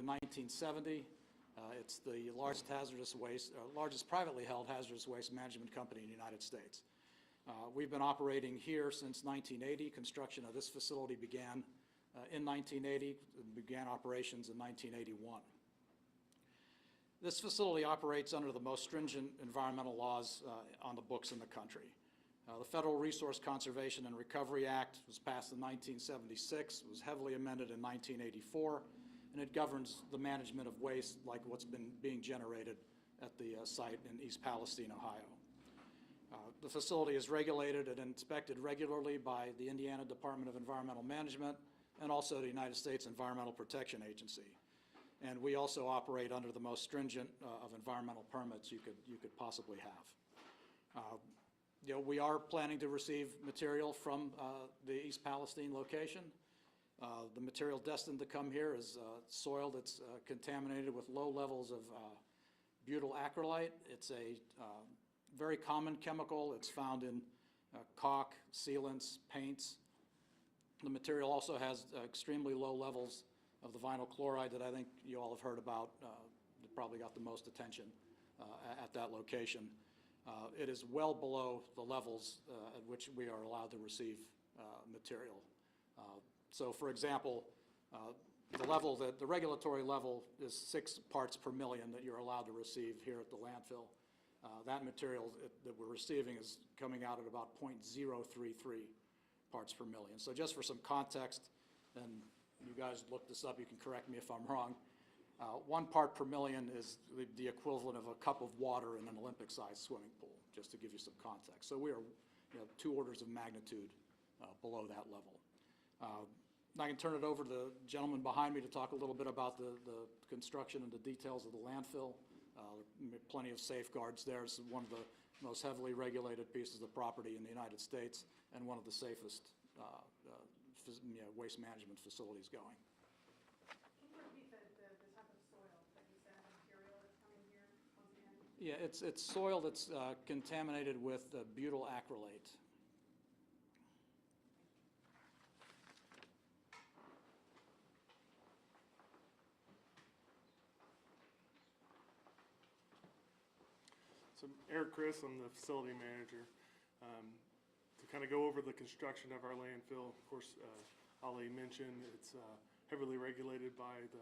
in 1970. It's the largest largest privately held hazardous waste management company in the United States. We've been operating here since 1980. Construction of this facility began in 1980, began operations in 1981. This facility operates under the most stringent environmental laws on the books in the country. The Federal Resource Conservation and Recovery Act was passed in 1976, was heavily amended in 1984, and it governs the management of waste like what's been being generated at the site in East Palestine, Ohio. The facility is regulated and inspected regularly by the Indiana Department of Environmental Management and also the United States Environmental Protection Agency. And we also operate under the most stringent of environmental permits you could possibly have. We are planning to receive material from the East Palestine location. The material destined to come here is soil that's contaminated with low levels of butyl acrylate. It's a very common chemical. It's found in caulk, sealants, paints. The material also has extremely low levels of the vinyl chloride that I think you all have heard about. That probably got the most attention at that location. It is well below the levels at which we are allowed to receive material. So, for example, the regulatory level is 6 parts per million that you're allowed to receive here at the landfill. That material that we're receiving is coming out at about 0.033 parts per million. So just for some context, and you guys look this up, you can correct me if I'm wrong, 1 part per million is the equivalent of a cup of water in an Olympic-sized swimming pool, just to give you some context. So we are 2 orders of magnitude below that level. I can turn it over to the gentleman behind me to talk a little bit about the construction and the details of the landfill. Plenty of safeguards there. It's one of the most heavily regulated pieces of property in the United States and one of the safest waste management facilities going. Can you repeat the type of soil that you said, material that's coming here once again? Yeah, it's soil that's contaminated with butyl acrylate. So Eric Chris, I'm the facility manager. To kind of go over the construction of our landfill, of course, Ali mentioned it's heavily regulated by the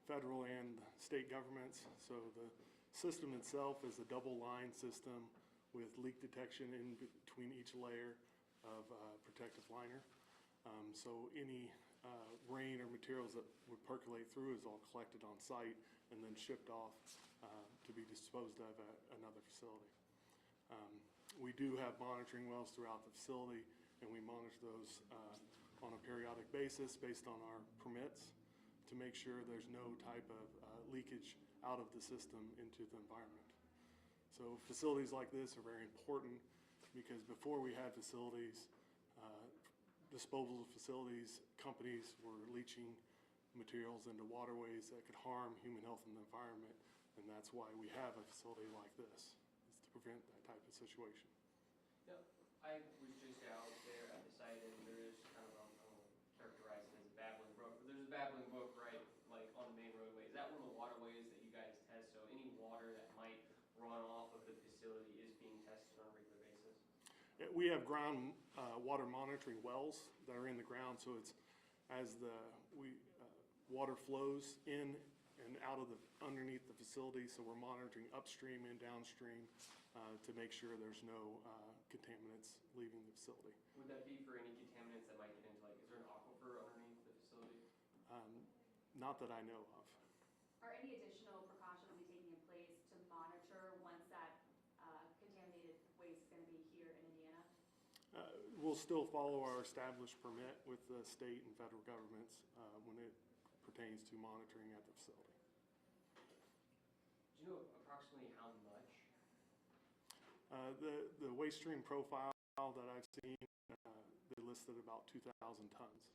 federal and state governments. So the system itself is a double line system with leak detection in between each layer of protective liner. So any rain or materials that would percolate through is all collected on site and then shipped off to be disposed of at another facility. We do have monitoring wells throughout the facility, and we monitor those on a periodic basis based on our permits to make sure there's no type of leakage out of the system into the environment. So facilities like this are very important because before we had facilities, disposal facilities, companies were leaching materials into waterways that could harm human health and the environment, and that's why we have a facility like this, is to prevent that type of situation. Yep. I was just out there at the site, and there is kind of, characterize it as a babbling brook, but there's a babbling brook right, like on the main roadway. Is that one of the waterways that you guys test? So any water that might run off of the facility is being tested on a regular basis? We have ground water monitoring wells that are in the ground, so it's as the water flows in and out of underneath the facility, so we're monitoring upstream and downstream to make sure there's no contaminants leaving the facility. Would that be for any contaminants that might get into, like, is there an aquifer underneath the facility? Not that I know of. Are any additional precautions be taking in place to monitor once that contaminated waste is going to be here in Indiana? We'll still follow our established permit with the state and federal governments when it pertains to monitoring at the facility. Do you know approximately how much? The waste stream profile that I've seen, they listed about 2,000 tons.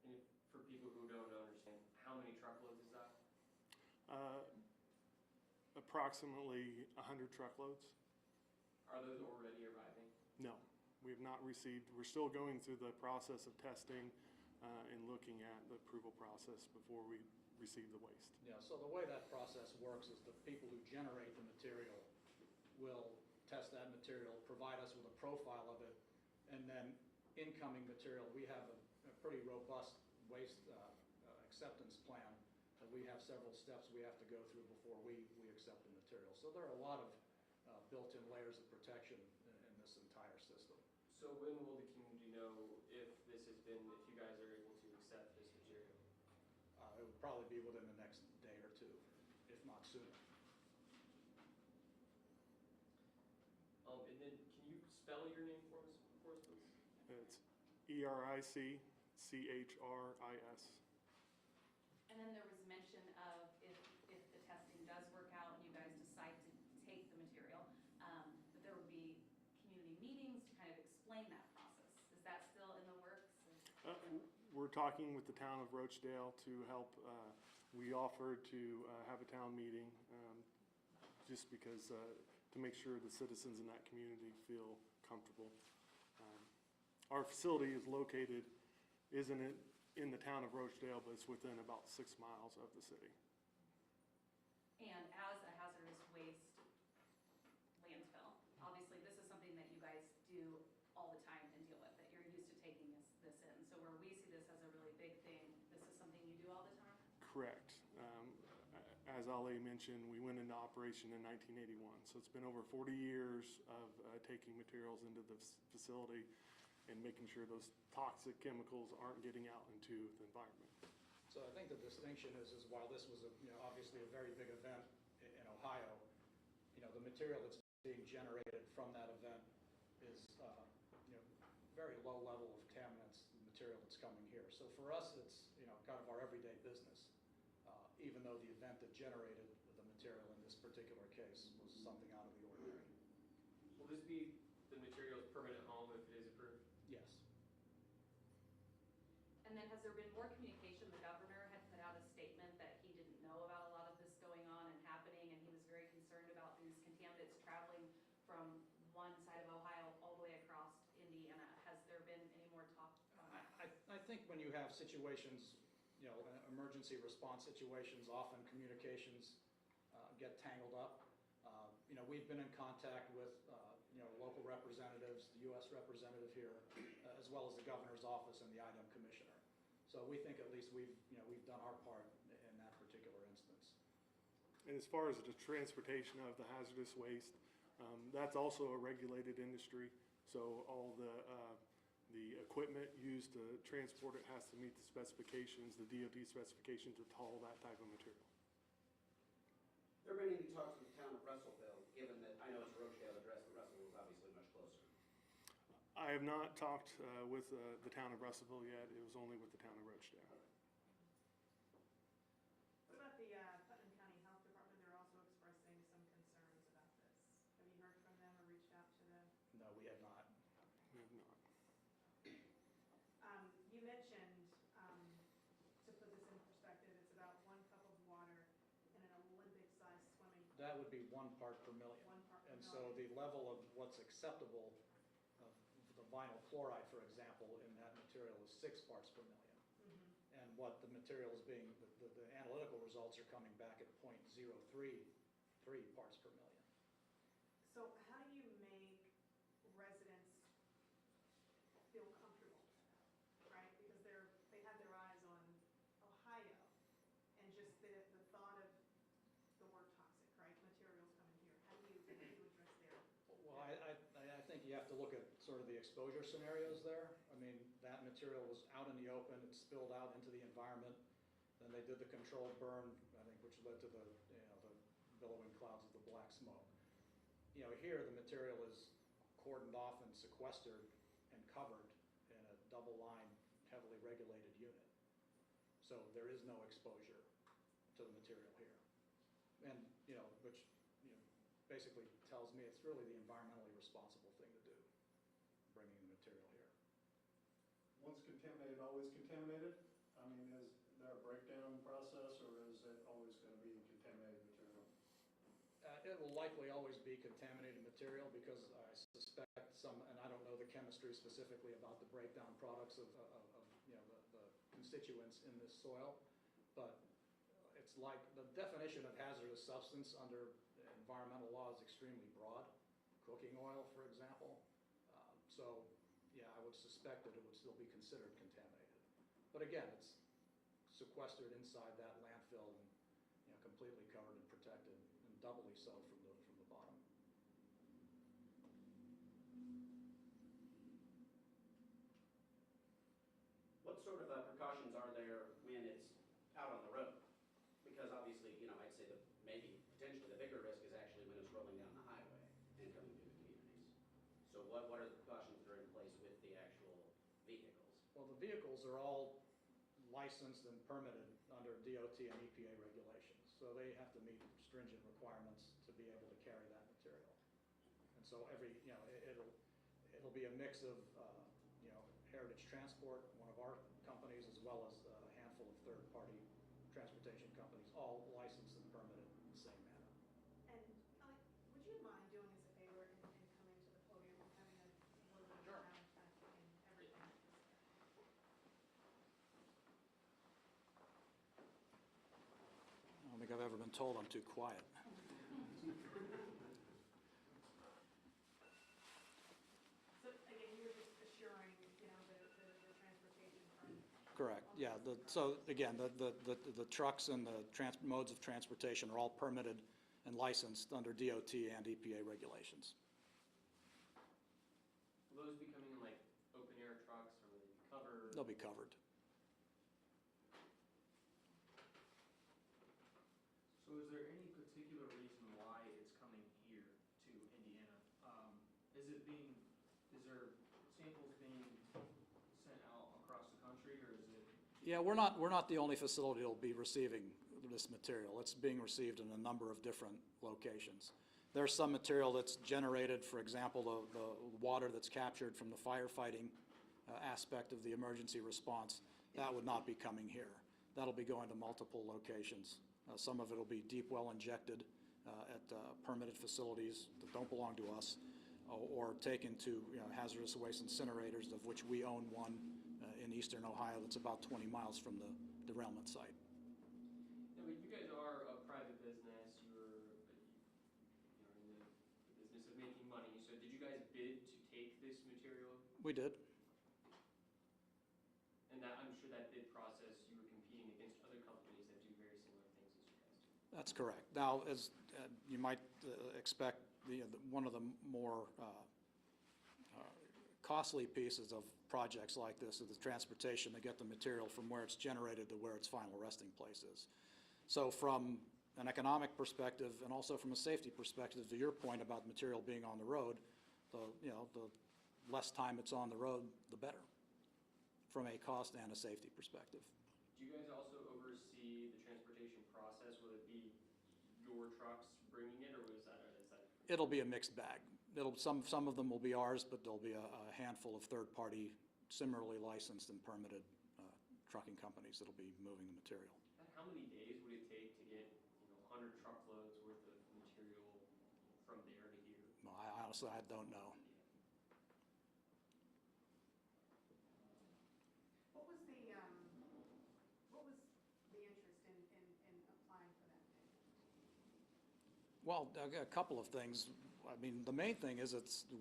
And for people who don't understand, how many truckloads is that? Approximately 100 truckloads. Are those already arriving? No, we have not received. We're still going through the process of testing and looking at the approval process before we receive the waste. Yeah, so the way that process works is the people who generate the material will test that material, provide us with a profile of it, and then incoming material, we have a pretty robust waste acceptance plan that we have several steps we have to go through before we accept the material. So there are a lot of built-in layers of protection in this entire system. So when will the community know if this has been, if you guys are able to accept this material? It would probably be within the next day or two, if not sooner. And then can you spell your name for us, please? It's ERICCHRIS. And then there was mention of if the testing does work out and you guys decide to take the material, that there would be community meetings to kind of explain that process. Is that still in the works? We're talking with the town of Rochdale to help. We offered to have a town meeting just because to make sure the citizens in that community feel comfortable. Our facility is located, isn't it, in the town of Rochdale, but it's within about 6 miles of the city. And as a hazardous waste landfill, obviously this is something that you guys do all the time and deal with, that you're used to taking this in. So where we see this as a really big thing, this is something you do all the time? Correct. As Ale mentioned, we went into operation in 1981. So it's been over 40 years of taking materials into the facility and making sure those toxic chemicals aren't getting out into the environment. So I think the distinction is while this was obviously a very big event in Ohio, the material that's being generated from that event is very low level of contaminants, the material that's coming here. So for us, it's kind of our everyday business, even though the event that generated the material in this particular case was something out of the ordinary. Will this be the material's permanent home if it is approved? Yes. And then has there been more communication? The governor had put out a statement that he didn't know about a lot of this going on and happening, and he was very concerned about these contaminants traveling from one side of Ohio all the way across Indiana. Has there been any more talk on that? I think when you have situations, emergency response situations, often communications get tangled up. We've been in contact with local representatives, the U.S. representative here, as well as the governor's office and the IDEM commissioner. So we think at least we've done our part in that particular instance. And as far as the transportation of the hazardous waste, that's also a regulated industry. So all the equipment used to transport it has to meet the specifications, the DOT specifications to haul that type of material. There have been any talks with the town of Russellville, given that I know it's Rochdale address, but Russellville is obviously much closer. I have not talked with the town of Russellville yet. It was only with the town of Rochdale. What about the Putnam County Health Department? They're also expressing some concerns about this. Have you heard from them or reached out to them? No, we have not. We have not. You mentioned, to put this in perspective, it's about 1 cup of water in an Olympic-sized swimming pool. That would be 1 part per million. 1 part per And million. so the level of what's acceptable of the vinyl chloride, for example, in that material is 6 parts per million. Mhm. And what the material is being, the analytical results are coming back at 0.033 parts per million. So how do you make residents feel comfortable, right? Because they have their eyes on Ohio and just the thought of the word toxic, right? Materials coming here. How do you address their? Well, I think you have to look at sort of the exposure scenarios there. I mean, that material was out in the open, it spilled out into the environment. Then they did the controlled burn, I think, which led to the billowing clouds of the black smoke. Here the material is cordoned off and sequestered and covered in a double-line, heavily regulated unit. So there is no exposure to the material here. And, which basically tells me it's really the environmentally responsible thing to do, bringing the material here. Once contaminated, always contaminated? I mean, is there a breakdown process, or is it always going to be contaminated material? It will likely always be contaminated material because I suspect and I don't know the chemistry specifically about the breakdown products of the constituents in this soil, but it's like, the definition of hazardous substance under environmental law is extremely broad. Cooking oil, for example. So, yeah, I would suspect that it would still be considered contaminated. But again, it's sequestered inside that landfill and, completely covered and protected, and doubly so from the bottom. What sort of precautions are there when it's out on the road? Because obviously, I'd say that maybe potentially the bigger risk is actually when it's rolling down the highway and coming through the communities. So what are the precautions that are in place with the actual vehicles? Well, the vehicles are all licensed and permitted under DOT and EPA regulations. So they have to meet stringent requirements to be able to carry that material. And so it'll be a mix of, Heritage Transport, one of our companies, as well as a handful of third-party transportation companies, all licensed and permitted in the same manner. And Kelly, would you mind doing us a favor and coming to the podium and having a little bit of Sure. time in everything? I don't think I've ever been told I'm too quiet. So again, you were just assuring, the transportation from. Correct, yeah. So again, the trucks and the modes of transportation are all permitted and licensed under DOT and EPA regulations. Will those be coming in like open air trucks or will they be covered? They'll be covered. So is there any particular reason why it's coming here to Indiana? Is there samples being sent out across the country, or is it? Yeah, we're not the only facility that'll be receiving this material. It's being received in a number of different locations. There's some material that's generated, for example, the water that's captured from the firefighting aspect of the emergency response. That would not be coming here. That'll be going to multiple locations. Some of it will be deep well injected at permitted facilities that don't belong to us, or taken to hazardous waste incinerators, of which we own one in eastern Ohio that's about 20 miles from the derailment site. Yeah, but you guys are a private business. You're in the business of making money. So did you guys bid to take this material? We did. And that, I'm sure that bid process, you were competing against other companies that do very similar things as you guys do. That's correct. Now, as you might expect, one of the more costly pieces of projects like this is the transportation to get the material from where it's generated to where its final resting place is. So from an economic perspective and also from a safety perspective, to your point about material being on the road, the less time it's on the road, the better, from a cost and a safety perspective. Do you guys also oversee the transportation process? Will it be your trucks bringing it, or is that? It'll be a mixed bag. Some of them will be ours, but there'll be a handful of third-party, similarly licensed and permitted trucking companies that'll be moving the material. How many days would it take to get 100 truckloads worth of material from there to here? No, I honestly don't know. What was the interest in applying for that bid? Well, a couple of things. I mean, the main thing is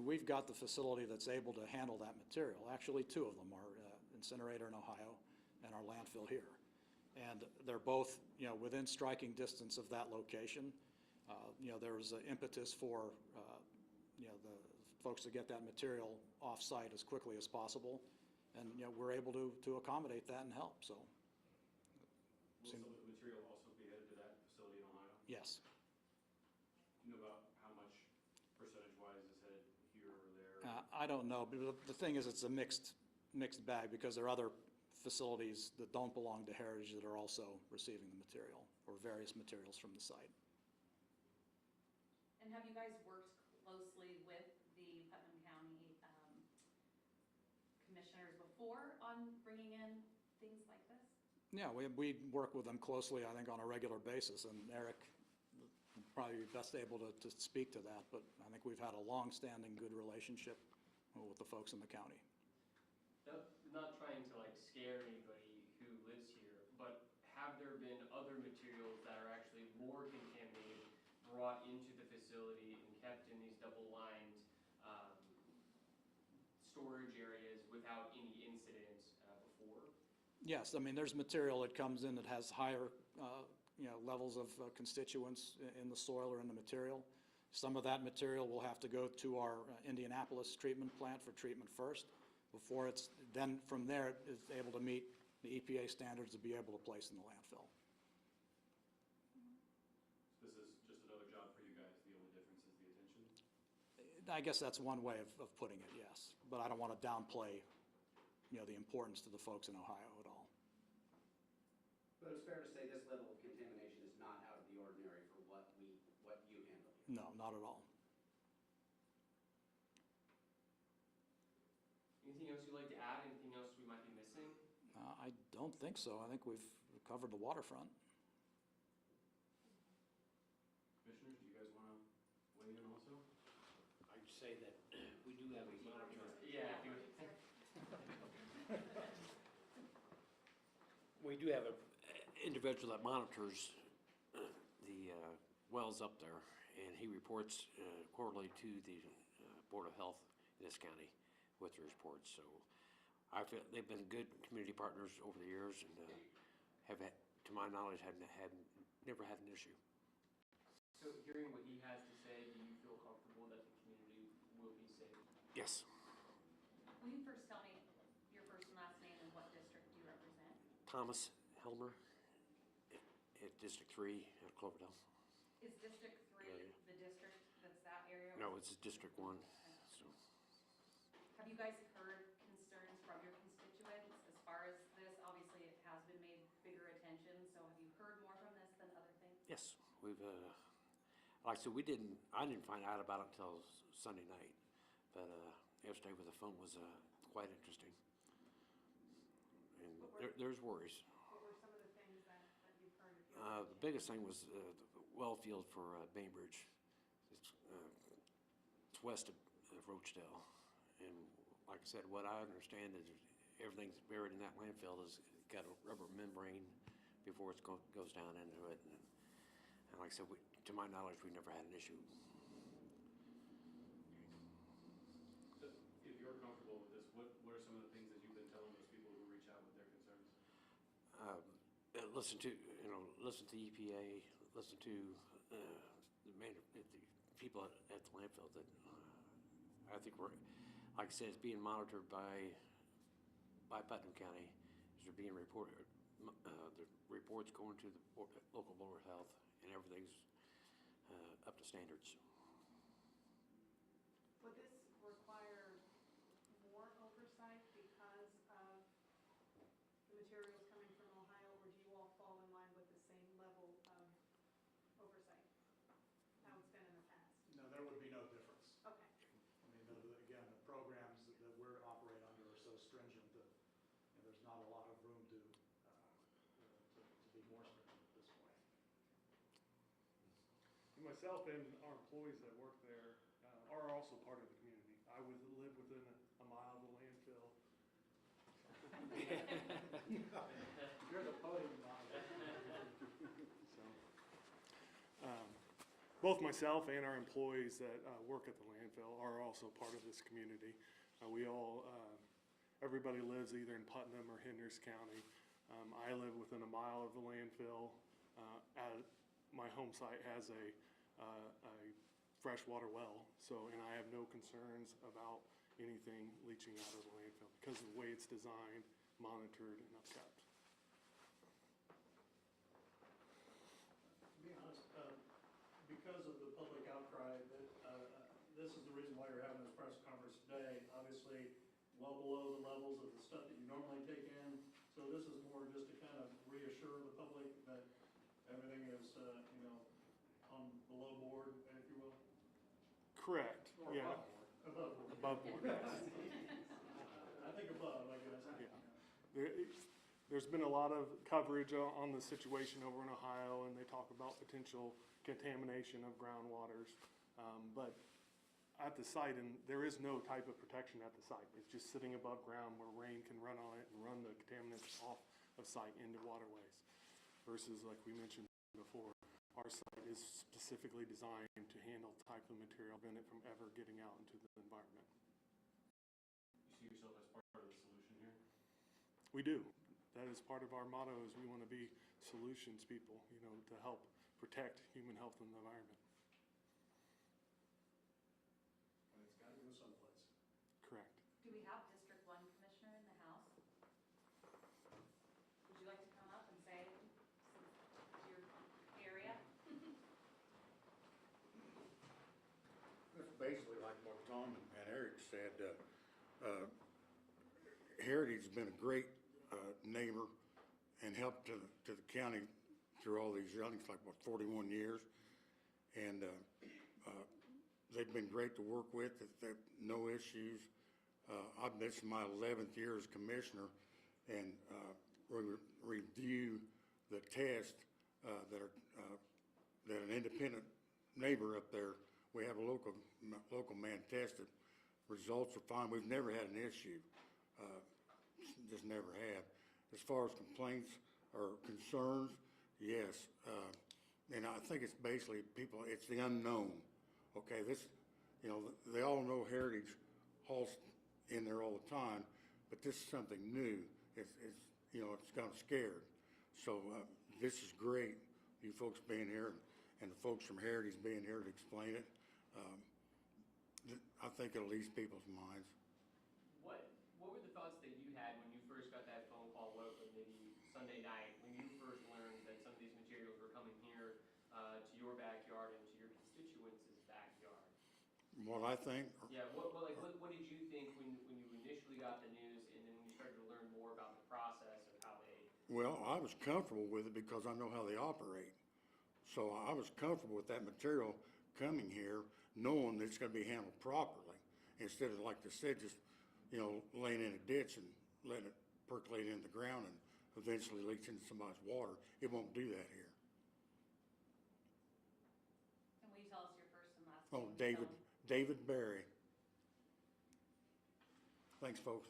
we've got the facility that's able to handle that material. Actually, two of them, our incinerator in Ohio and our landfill here. And they're both, within striking distance of that location. There's an impetus for, the folks to get that material off-site as quickly as possible. And, we're able to accommodate that and help, so. Will some of the material also be headed to that facility in Ohio? Yes. Do you know about how much percentage-wise is headed here or there? I don't know, but the thing is, it's a mixed bag, because there are other facilities that don't belong to Heritage that are also receiving the material, or various materials from the site. And have you guys worked closely with the Putnam County commissioners before on bringing in things like this? Yeah, we work with them closely, I think, on a regular basis, and Eric would probably be best able to speak to that, but I think we've had a long-standing good relationship with the folks in the county. Not trying to scare anybody who lives here, but have there been other materials brought into the facility and kept in these double-lined storage areas without any incident before? Yes, I mean, there's material that comes in that has higher, levels of constituents in the soil or in the material. Some of that material will have to go to our Indianapolis treatment plant for treatment first, before it's, then from there, it's able to meet the EPA standards to be able to place in the landfill. This is just another job for you guys, the only difference is the attention? I guess that's one way of putting it, yes. But I don't want to downplay, the importance to the folks in Ohio at all. But it's fair to say this level of contamination is not out of the ordinary for what you handle here. No, not at all. Anything else you'd like to add? Anything else we might be missing? I don't think so. I think we've covered the waterfront. Commissioners, do you guys want to weigh in also? I'd say that we do have a monitor. Yeah, if you would. We do have an individual that monitors the wells up there, and he reports quarterly to the Board of Health in this county with the reports. So I feel they've been good community partners over the years, and have, to my knowledge, never had an issue. So hearing what he has to say, do you feel comfortable that the community will be safe? Yes. Will you first tell me your first and last name and what district you represent? Thomas Helmer at District 3 at Cloverdale. Is District 3 Area. the district that's that area? No, it's District 1. So. Have you guys heard concerns from your constituents as far as this? Obviously, it has been made bigger attention, so have you heard more from this than other things? Yes, we've, like I said, I didn't find out about it until Sunday night, but yesterday with the phone was quite interesting. And there's worries. What were some of the things that you've heard? The biggest thing was the well field for Bainbridge. It's west of Roachdale. And like I said, what I understand is everything's buried in that landfill has got a rubber membrane before it goes down into it. And like I said, to my knowledge, we've never had an issue. So if you're comfortable with this, what are some of the things that you've been telling those people who reach out with their concerns? Listen to EPA, listen to the people at the landfill that I think like I said, it's being monitored by Putnam County. They're being reported, the reports going to the local Board of Health, and everything's up to standards. Would this require more oversight because of the materials coming from Ohio, or do you all fall in line with the same level of oversight? How it's been in the past? No, there would be no difference. Okay. I mean, again, the programs that we operate under are so stringent that there's not a lot of room to be more stringent at this point. Myself and our employees that work there are also part of the community. I would live within a mile of the landfill. You're the podium monitor. So, both myself and our employees that work at the landfill are also part of this community. Everybody lives either in Putnam or Hendricks County. I live within a mile of the landfill. My home site has a freshwater well, and I have no concerns about anything leaching out of the landfill because of the way it's designed, monitored, and upkept. To be honest, because of the public outcry, this is the reason why you're having this press conference today. Obviously, well below the levels of the stuff that you normally take in. So this is more just to kind of reassure the public that everything is, on below board, if you will. Correct. Or Yeah. Above board. Above board. I think above, I guess. Yeah. There's been a lot of coverage on the situation over in Ohio, and they talk about potential contamination of groundwaters. But at the site, and there is no type of protection at the site. It's just sitting above ground where rain can run on it and run the contaminants off of site into waterways. Versus, like we mentioned before, our site is specifically designed to handle type of material, prevent it from ever getting out into the environment. You see yourself as part of the solution here? We do. That is part of our motto, is we want to be solutions people, to help protect human health and the environment. And it's gotta go someplace. Correct. Do we have District 1 Commissioner in the House? Would you like to come up and say your area? It's basically like what Tom and Eric said. Heritage has been a great neighbor and helped to the county through all these, I think it's like, 41 years. And they've been great to work with, no issues. This is my 11th year as commissioner, and we review the tests that an independent neighbor up there, we have a local man tested. Results are fine. We've never had an issue. Just never have. As far as complaints or concerns, yes. And I think it's basically it's the unknown. Okay, they all know Heritage hauls in there all the time, but this is something new. It's kind of scared. So this is great, you folks being here and the folks from Heritage being here to explain it. I think it'll ease people's minds. What were the thoughts that you had when you first got that phone call, maybe Sunday night, when you first learned that some of these materials were coming here to your backyard and to your constituents' backyard? What I think? Yeah, what did you think when you initially got the news, and then when you started to learn more about the process of how they... Well, I was comfortable with it because I know how they operate. So I was comfortable with that material coming here, knowing that it's going to be handled properly, instead of, like they said, just laying in a ditch and letting it percolate in the ground and eventually leaks into somebody's water. It won't do that here. And will you tell us your first and last Oh, name? David Berry. Thanks, folks.